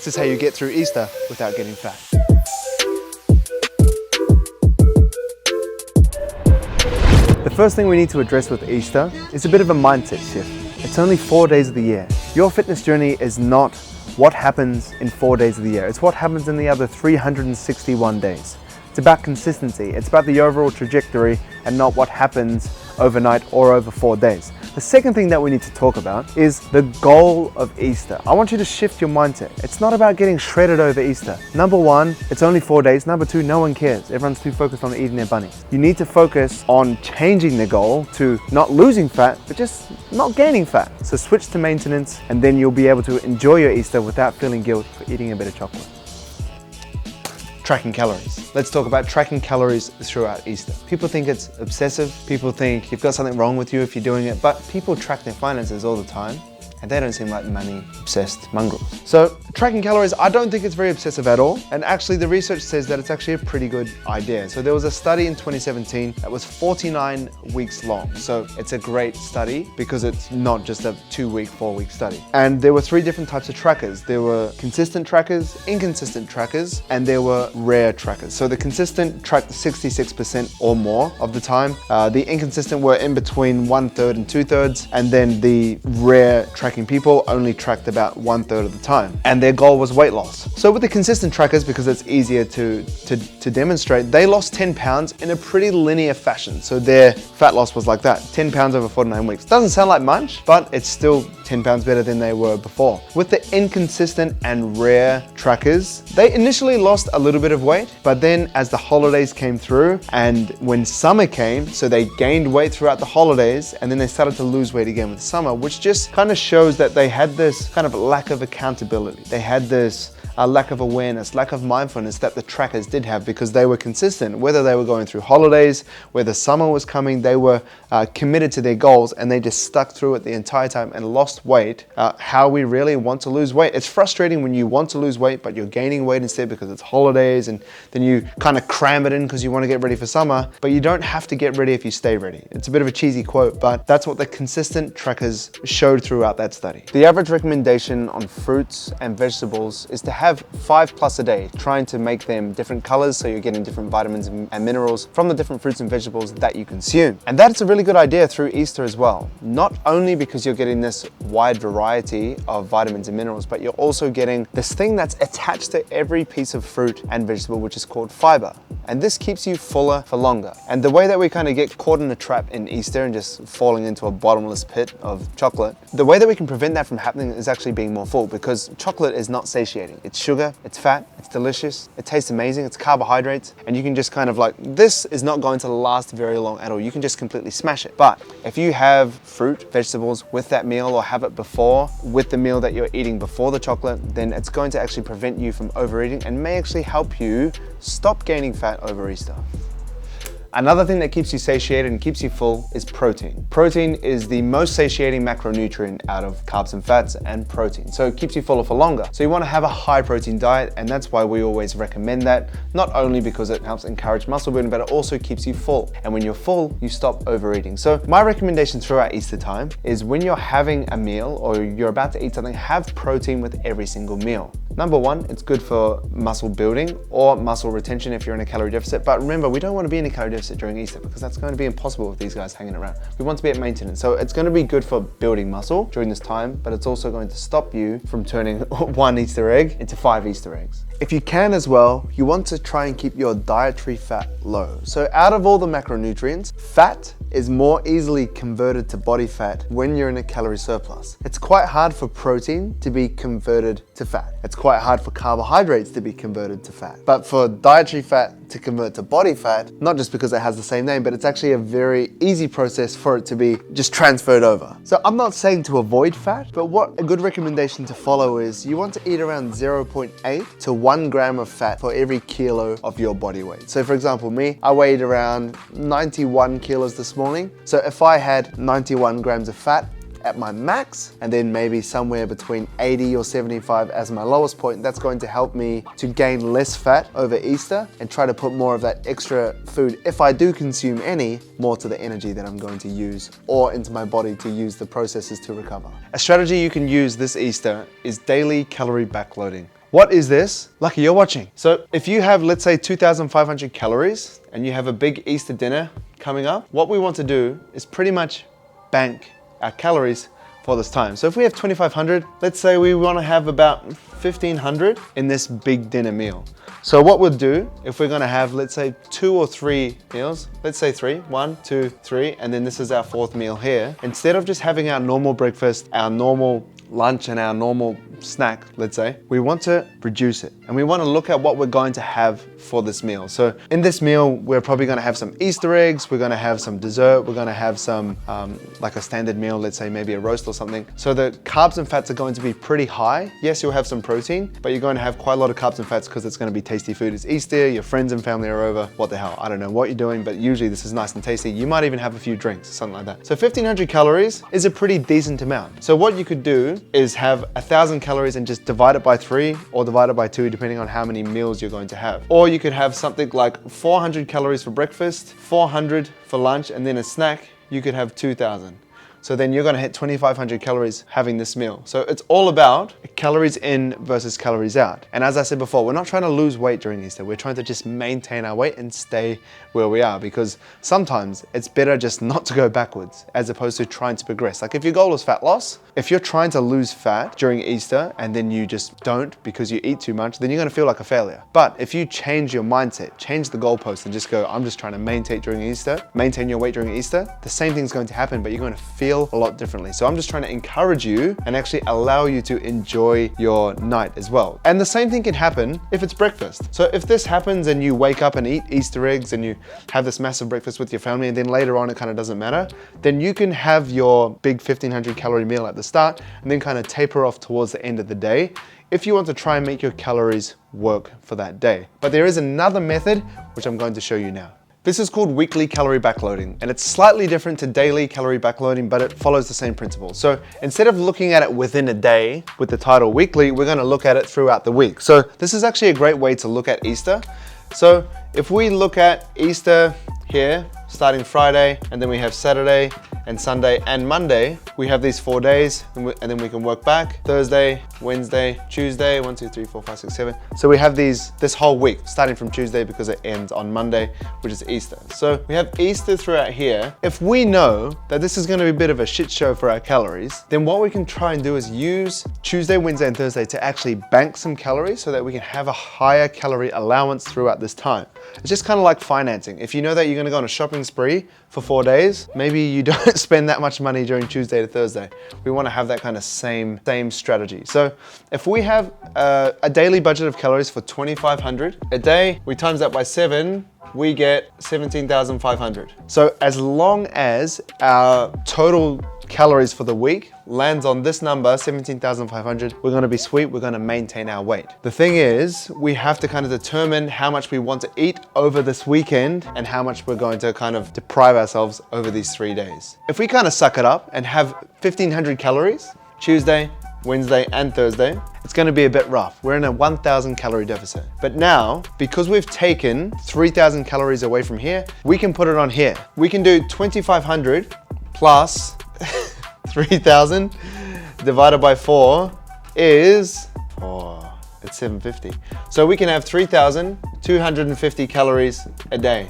This is how you get through Easter without getting fat. The first thing we need to address with Easter is a bit of a mindset shift. It's only 4 days of the year. Your fitness journey is not what happens in 4 days of the year. It's what happens in the other 361 days. It's about consistency. It's about the overall trajectory and not what happens overnight or over 4 days. The second thing that we need to talk about is the goal of Easter. I want you to shift your mindset. It's not about getting shredded over Easter. Number one, it's only 4 days. Number two, no one cares. Everyone's too focused on eating their bunnies. You need to focus on changing the goal to not losing fat, but just not gaining fat. So switch to maintenance, and then you'll be able to enjoy your Easter without feeling guilt for eating a bit of chocolate. Tracking calories. Let's talk about tracking calories throughout Easter. People think it's obsessive. People think you've got something wrong with you if you're doing it, but people track their finances all the time and they don't seem like money-obsessed mongrels. So tracking calories, I don't think it's very obsessive at all. And actually the research says that it's actually a pretty good idea. So there was a study in 2017 that was 49 weeks long. So it's a great study because it's not just a 2-week, 4-week study. And there were 3 different types of trackers. There were consistent trackers, inconsistent trackers, and there were rare trackers. So the consistent tracked 66% or more of the time. The inconsistent were in between 1/3 and 2/3. And then the rare tracking people only tracked about 1/3 of the time, and their goal was weight loss. So with the consistent trackers, because it's easier to demonstrate, they lost 10 pounds in a pretty linear fashion. So their fat loss was like that, 10 pounds over 49 weeks. Doesn't sound like much, but it's still 10 pounds better than they were before. With the inconsistent and rare trackers, they initially lost a little bit of weight, but then as the holidays came through and when summer came, so they gained weight throughout the holidays, and then they started to lose weight again with summer, which just kind of shows that they had this kind of lack of accountability. They had this lack of awareness, lack of mindfulness that the trackers did have, because they were consistent. Whether they were going through holidays, whether summer was coming, they were committed to their goals and they just stuck through it the entire time and lost weight. How we really want to lose weight. It's frustrating when you want to lose weight, but you're gaining weight instead because it's holidays, and then you kind of cram it in because you want to get ready for summer, but you don't have to get ready if you stay ready. It's a bit of a cheesy quote, but that's what the consistent trackers showed throughout that study. The average recommendation on fruits and vegetables is to have 5+ a day, trying to make them different colors so you're getting different vitamins and minerals from the different fruits and vegetables that you consume. And that's a really good idea through Easter as well. Not only because you're getting this wide variety of vitamins and minerals, but you're also getting this thing that's attached to every piece of fruit and vegetable, which is called fiber. And this keeps you fuller for longer. And the way that we kind of get caught in a trap in Easter and just falling into a bottomless pit of chocolate, the way that we can prevent that from happening is actually being more full, because chocolate is not satiating. It's sugar, it's fat, it's delicious, it tastes amazing, it's carbohydrates, and you can just kind of like, this is not going to last very long at all. You can just completely smash it. But if you have fruit, vegetables with that meal, or have it before with the meal that you're eating before the chocolate, then it's going to actually prevent you from overeating and may actually help you stop gaining fat over Easter. Another thing that keeps you satiated and keeps you full is protein. Protein is the most satiating macronutrient out of carbs and fats and protein. So it keeps you fuller for longer. So you want to have a high protein diet, and that's why we always recommend that, not only because it helps encourage muscle building, but it also keeps you full. And when you're full, you stop overeating. So my recommendation throughout Easter time is when you're having a meal or you're about to eat something, have protein with every single meal. Number one, it's good for muscle building or muscle retention if you're in a calorie deficit. But remember, we don't want to be in a calorie deficit during Easter, because that's going to be impossible with these guys hanging around. We want to be at maintenance. So it's going to be good for building muscle during this time, but it's also going to stop you from turning 1 Easter egg into 5 Easter eggs. If you can as well, you want to try and keep your dietary fat low. So out of all the macronutrients, fat is more easily converted to body fat when you're in a calorie surplus. It's quite hard for protein to be converted to fat. It's quite hard for carbohydrates to be converted to fat. But for dietary fat to convert to body fat, not just because it has the same name, but it's actually a very easy process for it to be just transferred over. So I'm not saying to avoid fat, but what a good recommendation to follow is you want to eat around 0.8 to 1 gram of fat for every kilo of your body weight. So for example, me, I weighed around 91 kilos this morning. So if I had 91 grams of fat at my max, and then maybe somewhere between 80 or 75 as my lowest point, that's going to help me to gain less fat over Easter and try to put more of that extra food, if I do consume any, more to the energy that I'm going to use or into my body to use the processes to recover. A strategy you can use this Easter is daily calorie backloading. What is this? Lucky you're watching. So if you have, let's say 2,500 calories and you have a big Easter dinner coming up, what we want to do is pretty much bank our calories for this time. So if we have 2,500, let's say we want to have about 1,500 in this big dinner meal. So what we'll do, if we're gonna have, let's say 2 or 3 meals, let's say 3, 1, 2, 3, and then this is our 4th meal here. Instead of just having our normal breakfast, our normal lunch and our normal snack, let's say, we want to reduce it. And we want to look at what we're going to have for this meal. So in this meal, we're probably going to have some Easter eggs, we're going to have some dessert, we're going to have some, like a standard meal, let's say maybe a roast or something. So the carbs and fats are going to be pretty high. Yes, you'll have some protein, but you're going to have quite a lot of carbs and fats because it's going to be tasty food. It's Easter, your friends and family are over. What the hell? I don't know what you're doing, but usually this is nice and tasty. You might even have a few drinks, something like that. So 1,500 calories is a pretty decent amount. So what you could do is have 1,000 calories and just divide it by 3 or divide it by 2, depending on how many meals you're going to have. Or you could have something like 400 calories for breakfast, 400 for lunch, and then a snack, you could have 2,000. So then you're gonna hit 2,500 calories having this meal. So it's all about calories in versus calories out. And as I said before, we're not trying to lose weight during Easter. We're trying to just maintain our weight and stay where we are, because sometimes it's better just not to go backwards as opposed to trying to progress. Like if your goal is fat loss, if you're trying to lose fat during Easter and then you just don't because you eat too much, then you're gonna feel like a failure. But if you change your mindset, change the goalpost and just go, I'm just trying to maintain your weight during Easter, the same thing's going to happen, but you're going to feel a lot differently. So I'm just trying to encourage you and actually allow you to enjoy your night as well. And the same thing can happen if it's breakfast. So if this happens and you wake up and eat Easter eggs and you have this massive breakfast with your family and then later on it kind of doesn't matter, then you can have your big 1,500 calorie meal at the start and then kind of taper off towards the end of the day if you want to try and make your calories work for that day. But there is another method which I'm going to show you now. This is called weekly calorie backloading, and it's slightly different to daily calorie backloading, but it follows the same principle. So instead of looking at it within a day with the title weekly, we're gonna look at it throughout the week. So this is actually a great way to look at Easter. So if we look at Easter here, starting Friday, and then we have Saturday and Sunday and Monday, we have these 4 days, and then we can work back. Thursday, Wednesday, Tuesday, 1, 2, 3, 4, 5, 6, 7. So we have this whole week, starting from Tuesday because it ends on Monday, which is Easter. So we have Easter throughout here. If we know that this is gonna be a bit of a shit show for our calories, then what we can try and do is use Tuesday, Wednesday, and Thursday to actually bank some calories so that we can have a higher calorie allowance throughout this time. It's just kind of like financing. If you know that you're gonna go on a shopping spree for 4 days, maybe you don't spend that much money during Tuesday to Thursday. We wanna have that kind of same strategy. So if we have a daily budget of calories for 2,500 a day, we times that by 7, we get 17,500. So as long as our total calories for the week lands on this number, 17,500, we're gonna be sweet, we're gonna maintain our weight. The thing is, we have to kind of determine how much we want to eat over this weekend and how much we're going to kind of deprive ourselves over these 3 days. If we kind of suck it up and have 1,500 calories, Tuesday, Wednesday, and Thursday, it's gonna be a bit rough. We're in a 1,000 calorie deficit. But now, because we've taken 3,000 calories away from here, we can put it on here. We can do 2,500 plus 3,000 divided by 4 is, it's 750. So we can have 3,250 calories a day,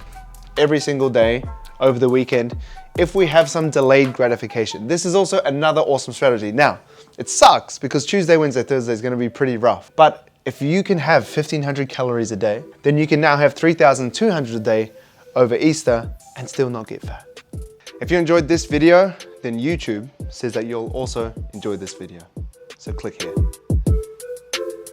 every single day over the weekend, if we have some delayed gratification. This is also another awesome strategy. Now, it sucks because Tuesday, Wednesday, Thursday is gonna be pretty rough, but if you can have 1,500 calories a day, then you can now have 3,200 a day over Easter and still not get fat. If you enjoyed this video, then YouTube says that you'll also enjoy this video. So click here.